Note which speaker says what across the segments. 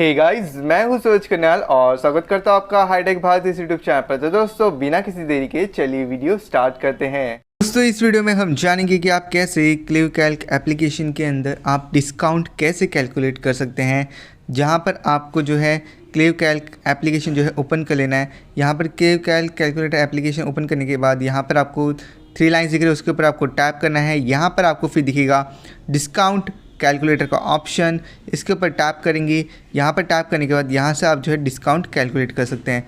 Speaker 1: Hey guys, मैं हूं सूरज कन्याल और स्वागत करता हूं आपका हाईटेक भारत इस यूट्यूब चैनल पर। तो दोस्तों, बिना किसी देरी के चलिए वीडियो स्टार्ट करते हैं। दोस्तों, इस वीडियो में हम जानेंगे कि आप कैसे क्लेवकैल्क एप्लीकेशन के अंदर आप डिस्काउंट कैसे कैलकुलेट कर सकते हैं। जहां पर आपको जो है क्लेवकैल्क एप्लीकेशन जो है ओपन कर लेना है। यहाँ पर क्लेवकैल्क कैलकुलेटर एप्लीकेशन ओपन करने के बाद यहाँ पर आपको 3 लाइन्स दिख रही है, उसके ऊपर आपको टैप करना है। यहाँ पर आपको फिर दिखेगा डिस्काउंट कैलकुलेटर का ऑप्शन, इसके ऊपर टैप करेंगे। यहाँ पर टैप करने के बाद यहाँ से आप जो है डिस्काउंट कैलकुलेट कर सकते हैं।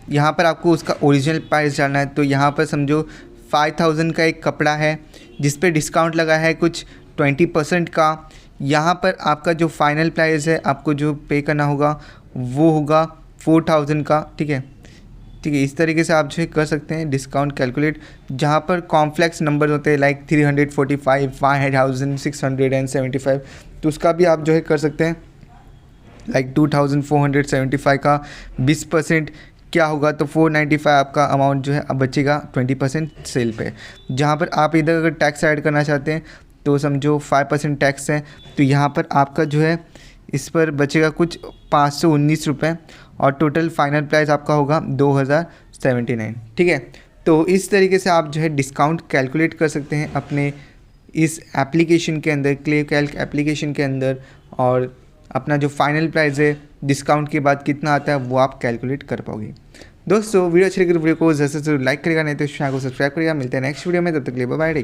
Speaker 1: यहाँ पर आपको उसका ओरिजिनल प्राइस डालना है। तो यहाँ पर समझो 5000 का एक कपड़ा है जिस पे डिस्काउंट लगा है कुछ 20% का। यहाँ पर आपका जो फाइनल प्राइस है आपको जो पे करना होगा वो होगा 4000 का। ठीक है, इस तरीके से आप जो है कर सकते हैं डिस्काउंट कैलकुलेट। जहाँ पर कॉम्प्लेक्स नंबर होते हैं लाइक 345, 5675, तो उसका भी आप जो है कर सकते हैं। लाइक 2475 का 20% क्या होगा, तो 495 आपका अमाउंट जो है अब बचेगा 20% सेल पे। जहाँ पर आप इधर अगर टैक्स ऐड करना चाहते हैं तो समझो 5% टैक्स है, तो यहाँ पर आपका जो है इस पर बचेगा कुछ 519 रुपये और टोटल फाइनल प्राइस आपका होगा 2079। ठीक है, तो इस तरीके से आप जो है डिस्काउंट कैलकुलेट कर सकते हैं अपने इस एप्लीकेशन के अंदर, क्लेवकैल्क एप्लीकेशन के अंदर। और अपना जो फाइनल प्राइस है डिस्काउंट के बाद कितना आता है वो आप कैलकुलेट कर पाओगे। दोस्तों, वीडियो अच्छी लगी तो वीडियो को जैसे लाइक करेगा, नहीं तो चैनल को सब्सक्राइब करेगा। मिलते हैं नेक्स्ट वीडियो में, तब तक के लिए बाय बाय।